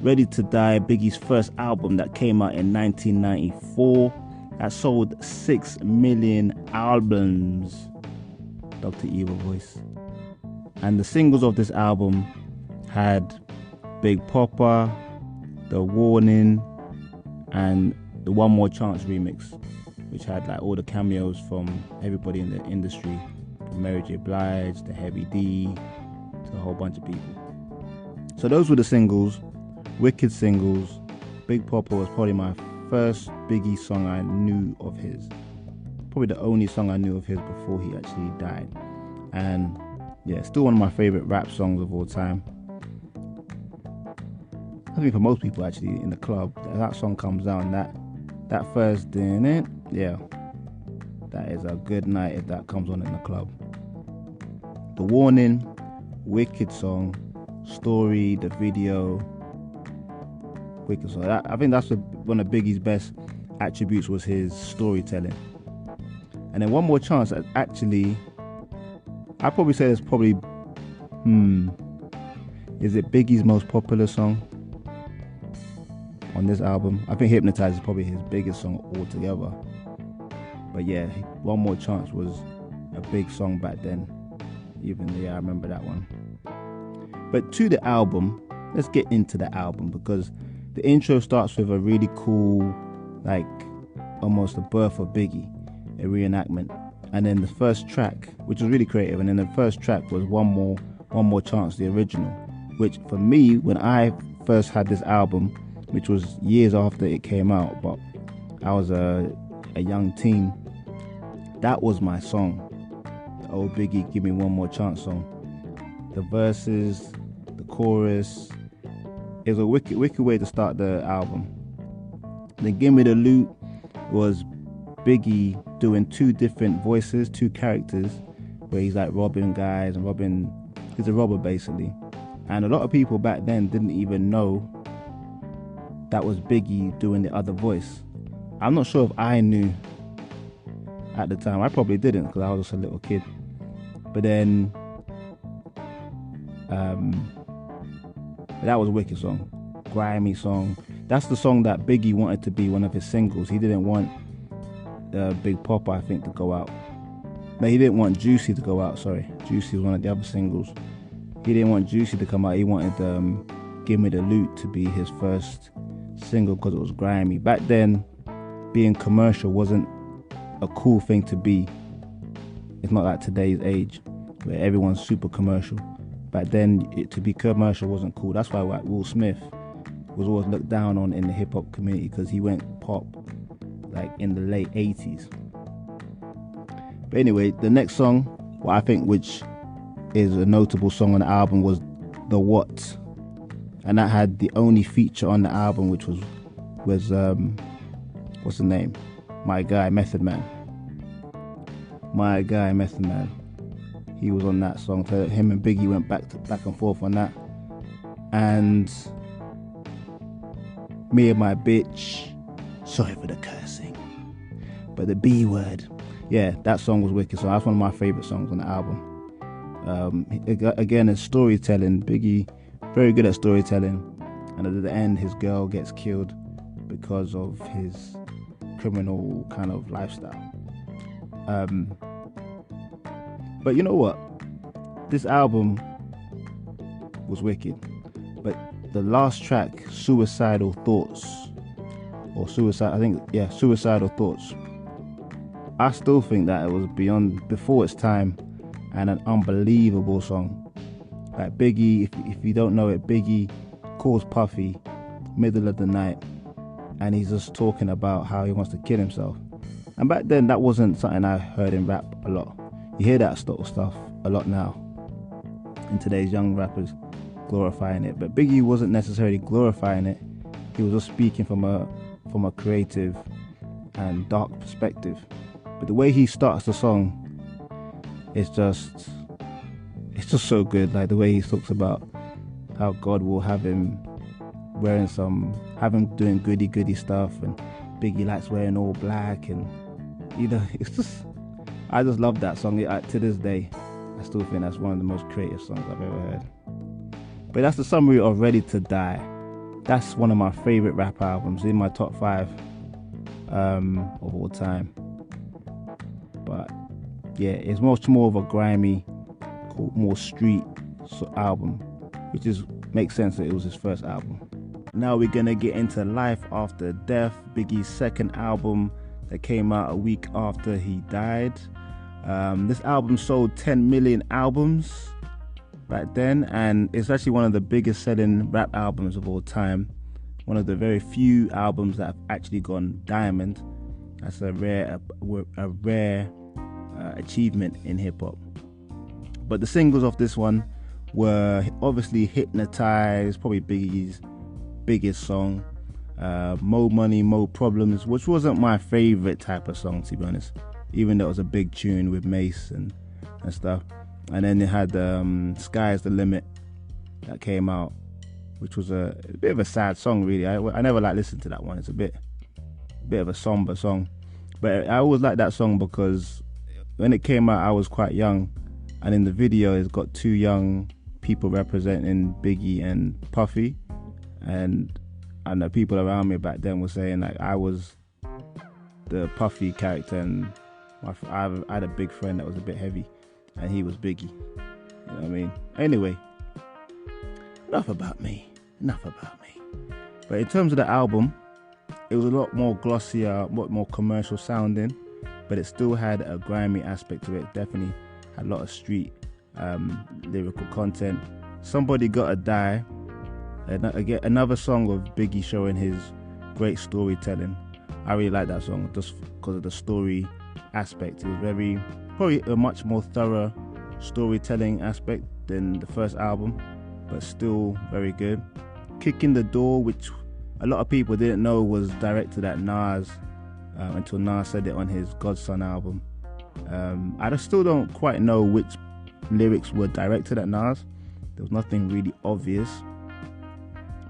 Ready to Die, Biggie's first album that came out in 1994, that sold 6 million albums. Dr. Evil voice. And the singles of this album had Big Poppa, The Warning, and the One More Chance remix, which had like all the cameos from everybody in the industry, from Mary J. Blige, to Heavy D, to a whole bunch of people. So those were the singles, wicked singles. Big Poppa was probably my first Biggie song I knew of his. Probably the only song I knew of his before he actually died. And yeah, still one of my favorite rap songs of all time. I think for most people actually in the club, that song comes down, that first din it, yeah, that is a good night if that comes on in the club. The Warning, wicked song, story, the video, wicked song. I think that's one of Biggie's best attributes, was his storytelling. And then One More Chance, actually, I'd probably say it's probably, is it Biggie's most popular song on this album? I think Hypnotize is probably his biggest song altogether. But yeah, One More Chance was a big song back then. I remember that one. But to the album, let's get into the album, because the intro starts with a really cool, like almost the birth of Biggie, a reenactment. And then the first track, which was really creative, and then the first track was One More Chance, the original, which for me, when I first had this album, which was years after it came out, but I was a young teen, that was my song. The old Biggie Give Me One More Chance song. The verses, the chorus, it was a wicked way to start the album. Then Give Me the Loot was Biggie doing two different voices, two characters, where he's like robbing guys and he's a robber basically. And a lot of people back then didn't even know that was Biggie doing the other voice. I'm not sure if I knew at the time. I probably didn't, because I was just a little kid. But then that was a wicked song, grimy song. That's the song that Biggie wanted to be one of his singles. He didn't want Big Poppa, I think, to go out. No, he didn't want Juicy to go out, sorry. Juicy was one of the other singles. He didn't want Juicy to come out. He wanted Give Me the Loot to be his first single, because it was grimy. Back then, being commercial wasn't a cool thing to be. It's not like today's age, where everyone's super commercial. Back then, to be commercial wasn't cool. That's why like Will Smith was always looked down on in the hip-hop community, because he went pop like in the late 80s. But anyway, the next song, what I think which is a notable song on the album, was The What. And that had the only feature on the album, which was what's the name? My guy, Method Man. My guy, Method Man. He was on that song. So him and Biggie went back and forth on that. And Me and My Bitch, sorry for the cursing, but the B word, yeah, that song was wicked. So that's one of my favorite songs on the album. Again, it's storytelling. Biggie, very good at storytelling. And at the end, his girl gets killed because of his criminal kind of lifestyle. But you know what? This album was wicked. But the last track, Suicidal Thoughts, Suicidal Thoughts, I still think that it was before its time, and an unbelievable song. Like Biggie, if you don't know it, Biggie calls Puffy middle of the night, and he's just talking about how he wants to kill himself. And back then, that wasn't something I heard in rap a lot. You hear that sort of stuff a lot now in today's young rappers, glorifying it. But Biggie wasn't necessarily glorifying it. He was just speaking from a creative and dark perspective. But the way he starts the song, it's just so good. Like the way he talks about how God will have him doing goody stuff, and Biggie likes wearing all black, and I just love that song. To this day, I still think that's one of the most creative songs I've ever heard. But that's the summary of Ready to Die. that's one of my favorite rap albums, in my top 5 of all time. But yeah, it's much more of a grimy, more street album, which makes sense that it was his first album. Now we're gonna get into Life After Death, Biggie's second album that came out a week after he died. This album sold 10 million albums back then, and it's actually one of the biggest selling rap albums of all time. One of the very few albums that have actually gone diamond. That's a rare achievement in hip hop. But the singles of this one were obviously Hypnotized, probably Biggie's biggest song. Mo Money, Mo Problems, which wasn't my favorite type of song, to be honest, even though it was a big tune with Mace and stuff. And then it had Sky's the Limit that came out, which was a bit of a sad song, really. I never listened to that one. It's a bit of a somber song, but I always liked that song because when it came out I was quite young, and in the video it's got 2 young people representing Biggie and Puffy, and the people around me back then were saying like I was the Puffy character, and I had a big friend that was a bit heavy, and he was Biggie. You know what I mean? Anyway, enough about me. But in terms of the album, it was a lot more glossier, a lot more commercial sounding, but it still had a grimy aspect to it. Definitely had a lot of street lyrical content. Somebody Gotta Die, again, another song of Biggie showing his great storytelling. I really like that song just because of the story aspect. It was probably a much more thorough storytelling aspect than the first album, but still very good. Kicking the Door, which a lot of people didn't know was directed at Nas until Nas said it on his Godson album. I still don't quite know which lyrics were directed at Nas. There was nothing really obvious,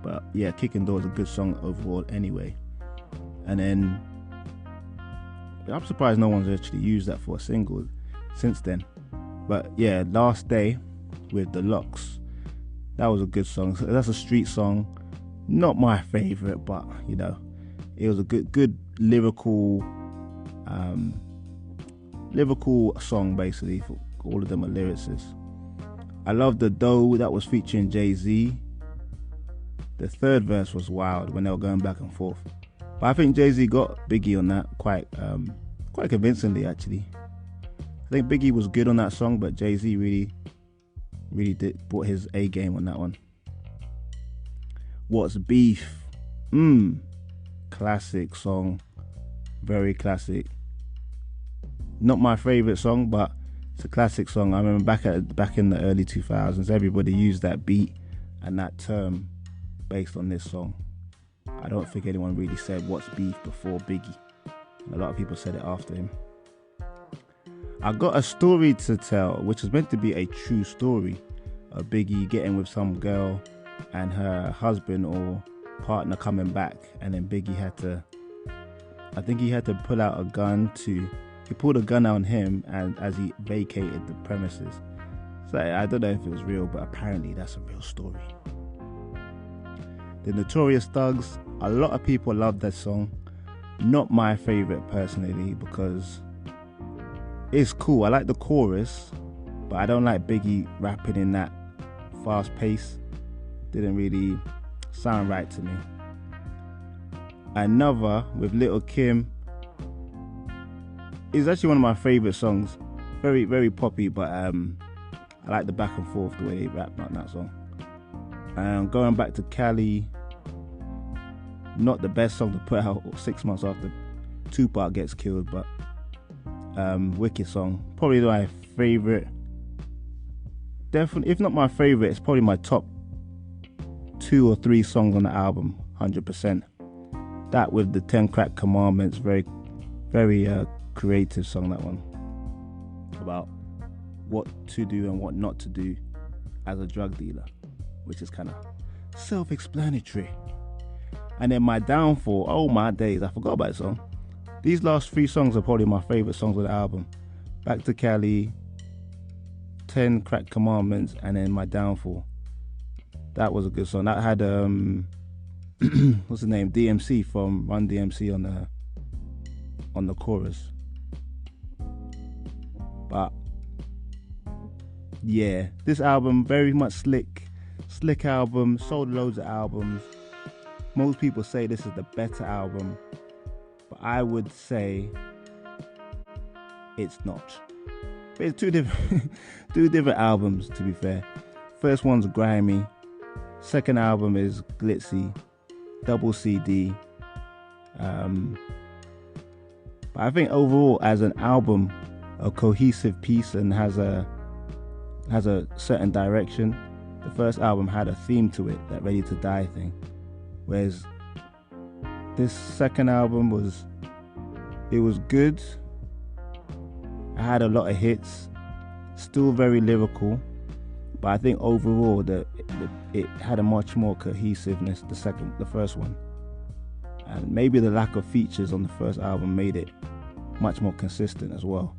but yeah, Kicking Door is a good song overall anyway. And then I'm surprised no one's actually used that for a single since then. But yeah, Last Day with the Locks, that was a good song. That's a street song, not my favorite, but you know, it was a good lyrical song. Basically, for all of them are lyricists. I love the Dough, that was featuring Jay-Z. The third verse was wild when they were going back and forth, but I think Jay-Z got Biggie on that quite convincingly, actually. I think Biggie was good on that song, but Jay-Z really brought his A game on that one. What's Beef? Classic song, very classic. Not my favorite song, but it's a classic song. I remember back in the early 2000s, everybody used that beat and that term based on this song. I don't think anyone really said What's Beef before Biggie. A lot of people said it after him. I got a story to tell, which is meant to be a true story of Biggie getting with some girl and her husband or partner coming back, and then Biggie had to pull out a gun he pulled a gun on him, and as he vacated the premises. So I don't know if it was real, but apparently that's a real story. The Notorious Thugs, a lot of people love that song. Not my favorite personally, because it's cool. I like the chorus, but I don't like Biggie rapping in that fast pace. Didn't really sound right to me. Another with Lil' Kim is actually one of my favorite songs. Very, very poppy, but I like the back and forth, the way they rap on that song. Going back to Cali, not the best song to put out 6 months after Tupac gets killed, but wicked song. Probably my favorite. Definitely, if not my favorite, it's probably my top 2 or 3 songs on the album, 100%. That with the 10 Crack Commandments, very, very creative song, that one. About what to do and what not to do as a drug dealer, which is kind of self-explanatory. And then My Downfall, oh my days, I forgot about that song. These last 3 songs are probably my favorite songs of the album. Back to Cali, 10 Crack Commandments, and then My Downfall. That was a good song. That had what's his name, DMC from Run DMC on the chorus. But yeah, this album very much slick album, sold loads of albums. Most people say this is the better album, but I would say it's not. But it's two different albums, to be fair. First one's grimy, second album is glitzy, double CD. But I think overall, as an album, a cohesive piece and has a certain direction. The first album had a theme to it, that Ready to Die thing, whereas this second album was good. I had a lot of hits, still very lyrical, but I think overall it had a much more cohesiveness. The first one, and maybe the lack of features on the first album made it much more consistent as well.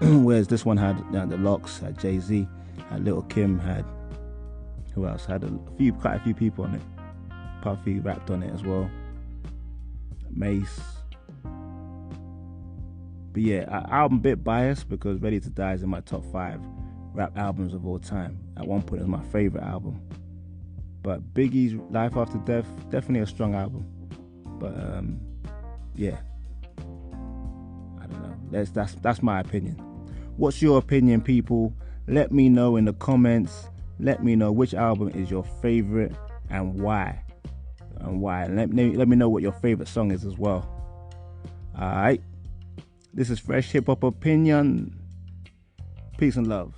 Whereas this one had the Lox, had Jay-Z, had Lil' Kim, had who else? Had quite a few people on it. Puffy rapped on it as well. Mace. But yeah, album bit biased because Ready to Die is in my top 5 rap albums of all time. At one point, it was my favorite album. But Biggie's Life After Death, definitely a strong album. But yeah, I don't know. That's my opinion. What's your opinion, people? Let me know in the comments. Let me know which album is your favorite and why. And let me know what your favorite song is as well. Alright. This is Fresh Hip Hop Opinion. Peace and love.